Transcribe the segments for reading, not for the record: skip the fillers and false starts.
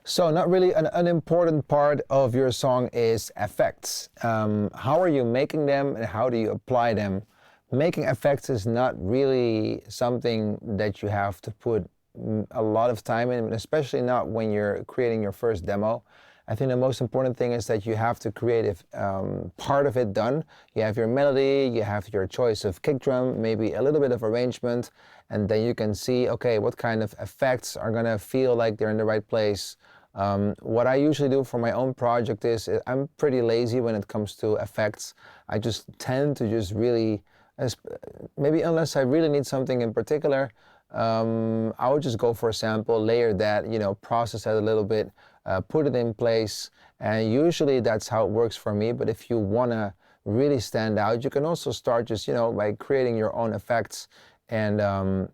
So not really an unimportant part of your song is effects. How are you making them and how do you apply them? Making effects is not really something that you have to put a lot of time in, especially not when you're creating your first demo. I think the most important thing is that you have to create part of it done. You have your melody, you have your choice of kick drum, maybe a little bit of arrangement, and then you can see, okay, what kind of effects are gonna feel like they're in the right place. What I usually do for my own project is I'm pretty lazy when it comes to effects. I just tend to just really, maybe unless I really need something in particular, I would just go for a sample, layer that, process that a little bit, put it in place, and usually that's how it works for me. But if you wanna really stand out, you can also start just, by creating your own effects and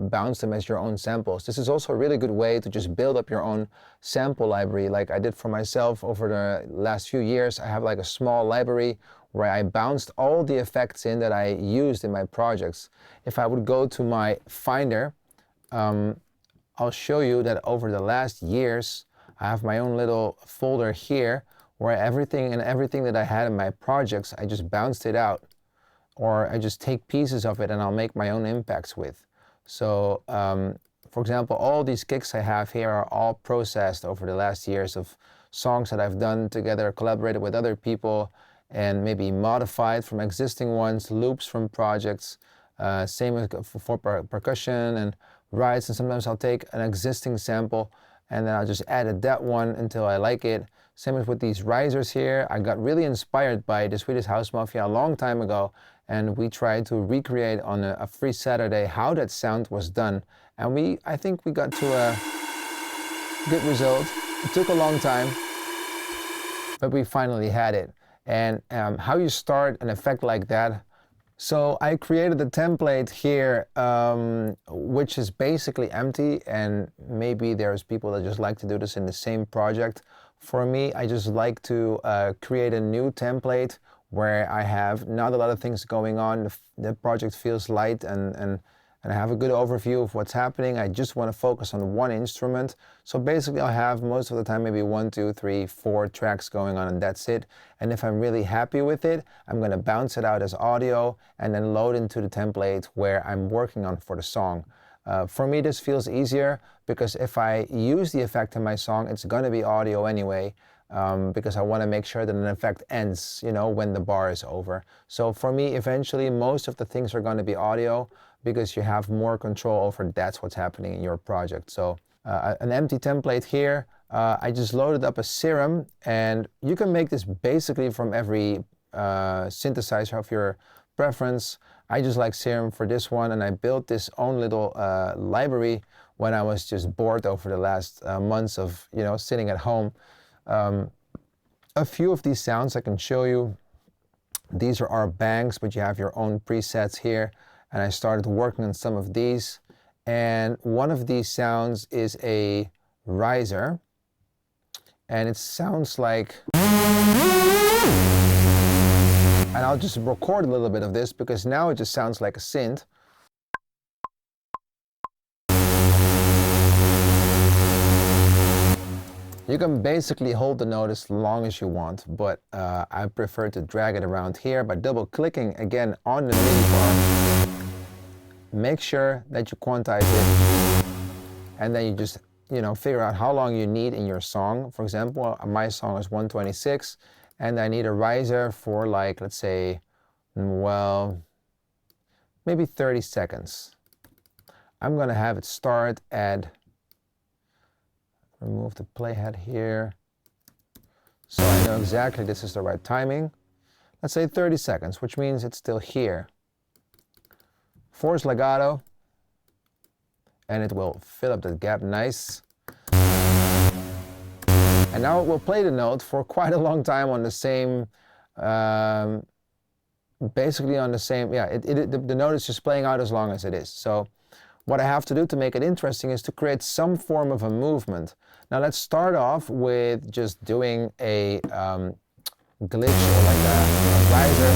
bounce them as your own samples. This is also a really good way to just build up your own sample library like I did for myself over the last few years. I have like a small library where I bounced all the effects in that I used in my projects. If I would go to my Finder, I'll show you that over the last years, I have my own little folder here where everything that I had in my projects, I just bounced it out, or I just take pieces of it and I'll make my own impacts with. So, for example, all these kicks I have here are all processed over the last years of songs that I've done together, collaborated with other people, and maybe modified from existing ones, loops from projects, same as for percussion and rides. And sometimes I'll take an existing sample and then I'll just add that one until I like it. Same as with these risers here. I got really inspired by the Swedish House Mafia a long time ago, and we tried to recreate on a free Saturday how that sound was done. And I think we got to a good result. It took a long time, but we finally had it. And how you start an effect like that. So I created a template here, which is basically empty, and maybe there's people that just like to do this in the same project. For me, I just like to create a new template where I have not a lot of things going on. The project feels light and I have a good overview of what's happening. I just want to focus on one instrument. So basically I'll have most of the time maybe 1, 2, 3, 4 tracks going on, and that's it. And if I'm really happy with it, I'm going to bounce it out as audio and then load into the template where I'm working on for the song. For me, this feels easier because if I use the effect in my song, it's going to be audio anyway. Because I want to make sure that an effect ends, when the bar is over. So for me, eventually, most of the things are going to be audio because you have more control over that's what's happening in your project. So an empty template here, I just loaded up a Serum, and you can make this basically from every synthesizer of your preference. I just like Serum for this one, and I built this own little library when I was just bored over the last months of sitting at home. A few of these sounds I can show you. These are our bangs, but you have your own presets here. And I started working on some of these. And one of these sounds is a riser. And it sounds like... And I'll just record a little bit of this because now it just sounds like a synth. You can basically hold the note as long as you want, but I prefer to drag it around here by double clicking again on the MIDI bar. Make sure that you quantize it, and then you just figure out how long you need in your song. For example, my song is 126, and I need a riser for like, let's say, well, maybe 30 seconds. I'm gonna have it start at, remove the playhead here, so I know exactly this is the right timing. Let's say 30 seconds, which means it's still here. Force legato, and it will fill up the gap nice. And now it will play the note for quite a long time on the same, basically on the same, the note is just playing out as long as it is. So what I have to do to make it interesting is to create some form of a movement. Now let's start off with just doing a glitch or like a riser,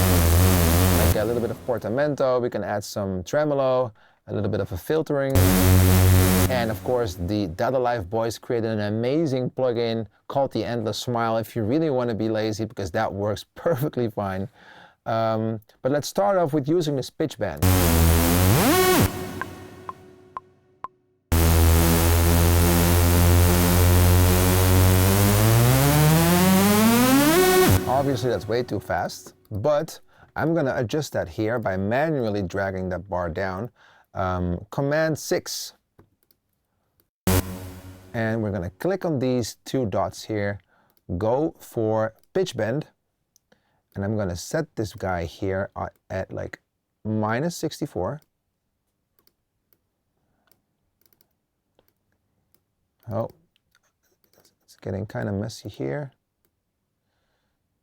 like a little bit of portamento. We can add some tremolo, a little bit of a filtering. And of course, the Dada Life boys created an amazing plugin called the Endless Smile if you really want to be lazy, because that works perfectly fine. But let's start off with using this pitch bend. Obviously, that's way too fast, but I'm going to adjust that here by manually dragging that bar down. Command 6. And we're going to click on these two dots here, go for pitch bend, and I'm going to set this guy here at like -64. Oh, it's getting kind of messy here.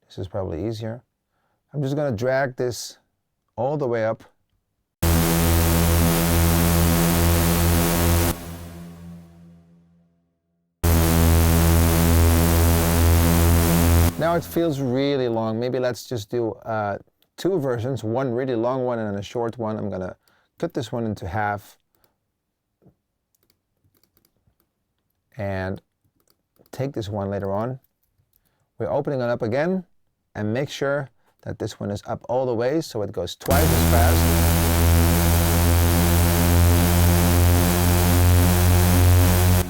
This is probably easier. I'm just going to drag this all the way up. Now it feels really long. Maybe let's just do two versions, one really long one and a short one. I'm going to cut this one into half and take this one later on. We're opening it up again and make sure that this one is up all the way so it goes twice as fast.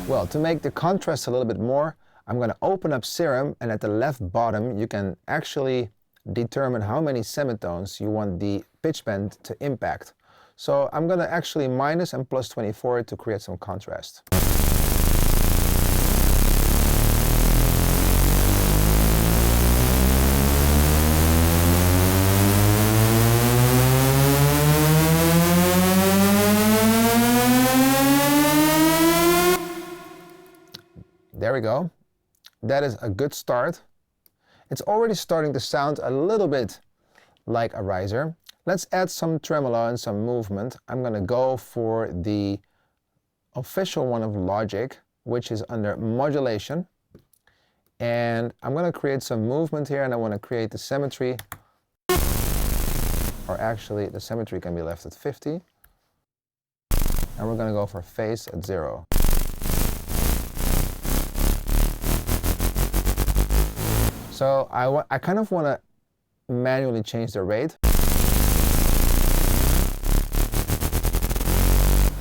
Well, to make the contrast a little bit more, I'm going to open up Serum, and at the left bottom you can actually determine how many semitones you want the pitch bend to impact. So I'm going to actually minus and plus 24 to create some contrast. There we go. That is a good start. It's already starting to sound a little bit like a riser. Let's add some tremolo and some movement. I'm going to go for the official one of Logic, which is under modulation. And I'm going to create some movement here, and I want to create the symmetry. Or actually, the symmetry can be left at 50. And we're going to go for phase at 0. So I kind of want to manually change the rate.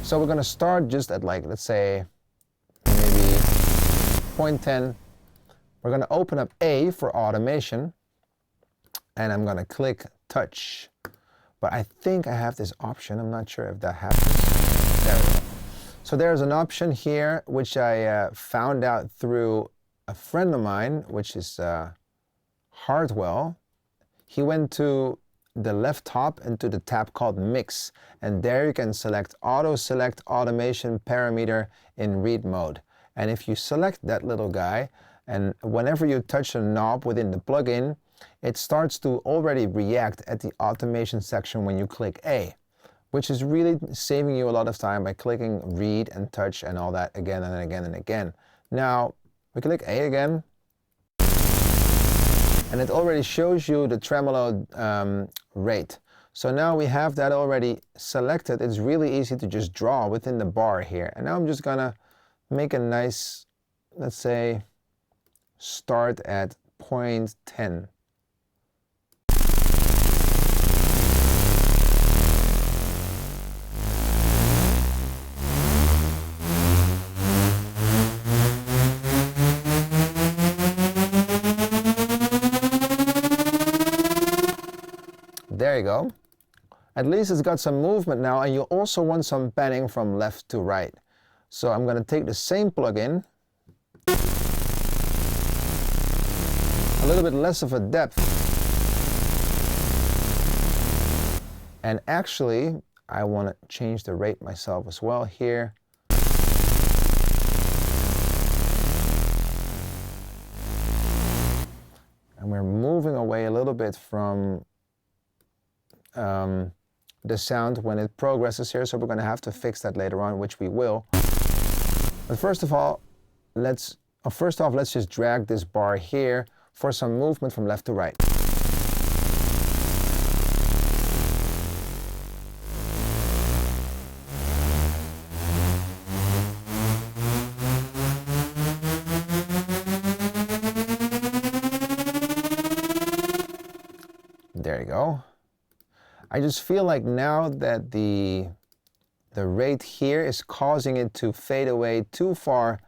So we're going to start just at, like, let's say maybe 0.10. We're going to open up A for automation, and I'm going to click touch. But I think I have this option. I'm not sure if that happens. There we go. So there's an option here which I found out through a friend of mine, which is Hartwell. He went to the left top and to the tab called Mix, and there you can select Auto Select Automation Parameter in read mode. And if you select that little guy, and whenever you touch a knob within the plugin, it starts to already react at the automation section when you click A, which is really saving you a lot of time by clicking read and touch and all that again and again and again. Now we click A again, and it already shows you the tremolo rate. So now we have that already selected. It's really easy to just draw within the bar here. And now I'm just gonna make a nice, let's say, start at 0.10. There you go. At least it's got some movement now, and you also want some panning from left to right. So I'm going to take the same plugin, a little bit less of a depth, and actually I want to change the rate myself as well here. And we're moving away a little bit from the sound when it progresses here, so we're going to have to fix that later on, which we will. But first off, let's just drag this bar here for some movement from left to right. go. I just feel like now that the rate here is causing it to fade away too far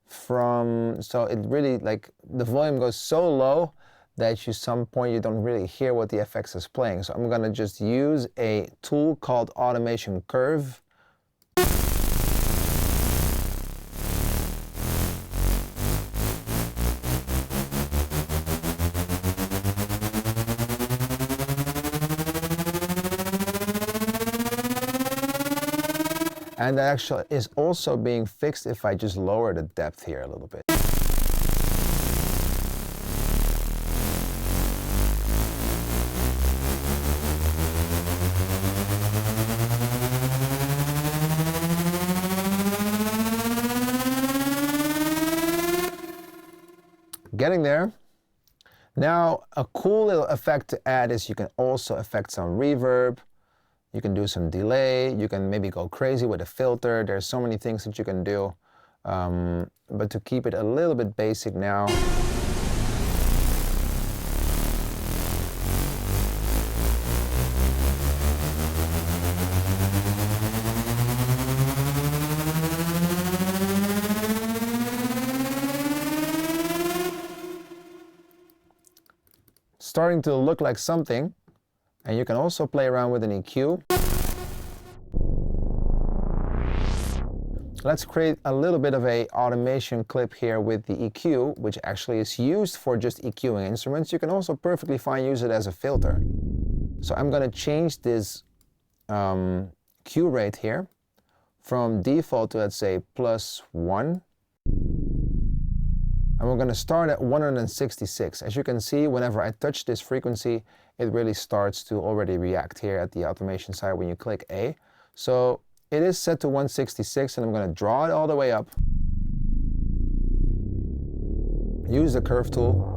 from, so it really, like, the volume goes so low that some point you don't really hear what the FX is playing. So I'm gonna just use a tool called Automation Curve. And that actually is also being fixed if I just lower the depth here a little bit. Getting there. Now, a cool little effect to add is you can also affect some reverb. You can do some delay. You can maybe go crazy with a filter. There's so many things that you can do. But to keep it a little bit basic now. Starting to look like something. And you can also play around with an EQ. Let's create a little bit of a automation clip here with the EQ, which actually is used for just EQing instruments. You can also perfectly fine use it as a filter. So I'm going to change this Q rate here from default to, let's say, +1. And we're going to start at 166. As you can see, whenever I touch this frequency, it really starts to already react here at the automation side when you click A. So it is set to 166, and I'm going to draw it all the way up. Use the curve tool.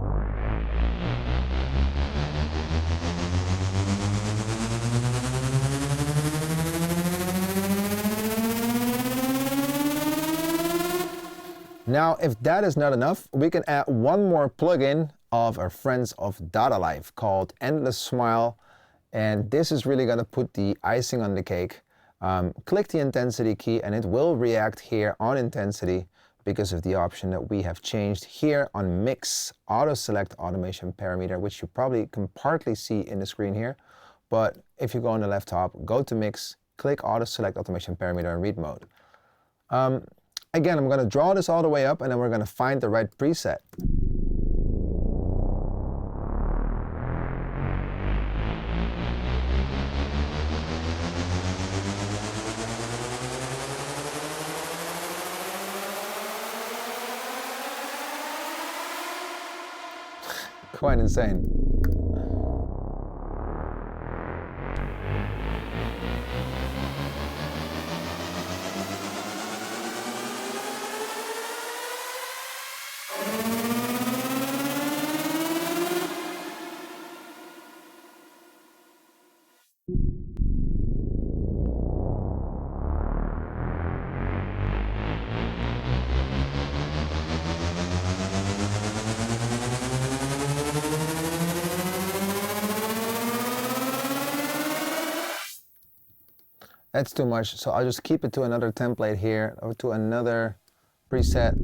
Now, if that is not enough, we can add one more plugin of our friends of DataLive called Endless Smile. And this is really going to put the icing on the cake. Click the intensity key and it will react here on intensity because of the option that we have changed here on Mix Auto Select Automation Parameter, which you probably can partly see in the screen here. But if you go on the left top, go to Mix, click Auto Select Automation Parameter and Read Mode. Again, I'm going to draw this all the way up and then we're going to find the right preset. Quite insane. That's too much, so I'll just keep it to another template here, or to another preset.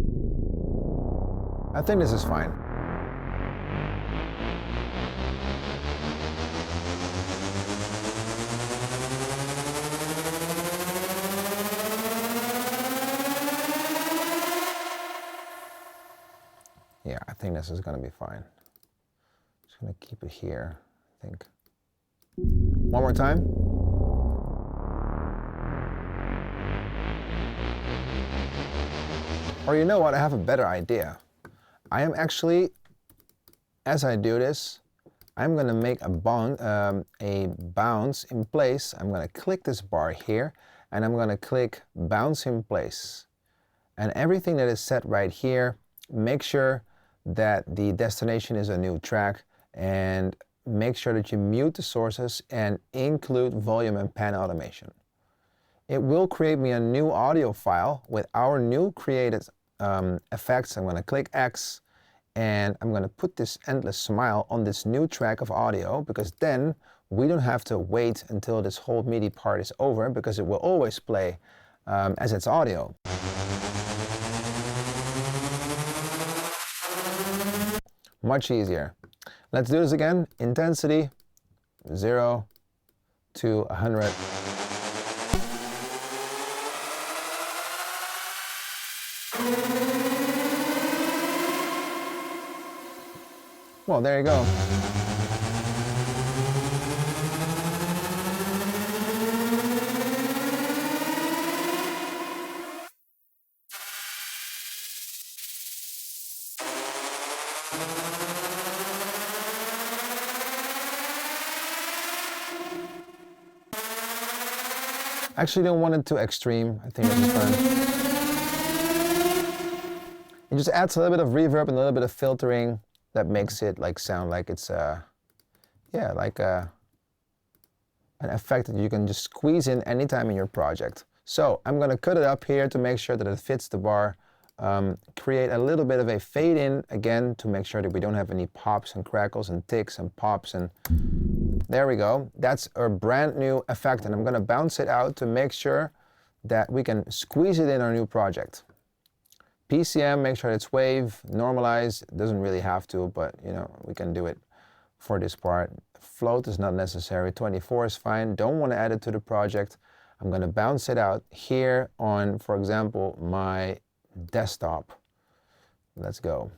I think this is fine. Yeah, I think this is going to be fine. Just going to keep it here, I think. One more time. Or you know what, I have a better idea. I am actually, as I do this, I'm going to make a bounce in place. I'm going to click this bar here, and I'm going to click bounce in place. And everything that is set right here, make sure that the destination is a new track, and make sure that you mute the sources and include volume and pan automation. It will create me a new audio file with our new created effects. I'm going to click X and I'm going to put this Endless Smile on this new track of audio, because then we don't have to wait until this whole MIDI part is over because it will always play as its audio. Much easier. Let's do this again. Intensity, 0 to 100. Well, there you go. Actually don't want it too extreme. I think this is fun. It just adds a little bit of reverb and a little bit of filtering that makes it like sound like it's yeah, like an effect that you can just squeeze in anytime in your project. So I'm gonna cut it up here to make sure that it fits the bar. Create a little bit of a fade in again to make sure that we don't have any pops and crackles and ticks and pops, and there we go. That's a brand new effect, and I'm gonna bounce it out to make sure that we can squeeze it in our new project. PCM, make sure it's wave, normalize, it doesn't really have to, but you know, we can do it for this part. Float is not necessary, 24 is fine, don't want to add it to the project. I'm gonna bounce it out here on, for example, my desktop. Let's go.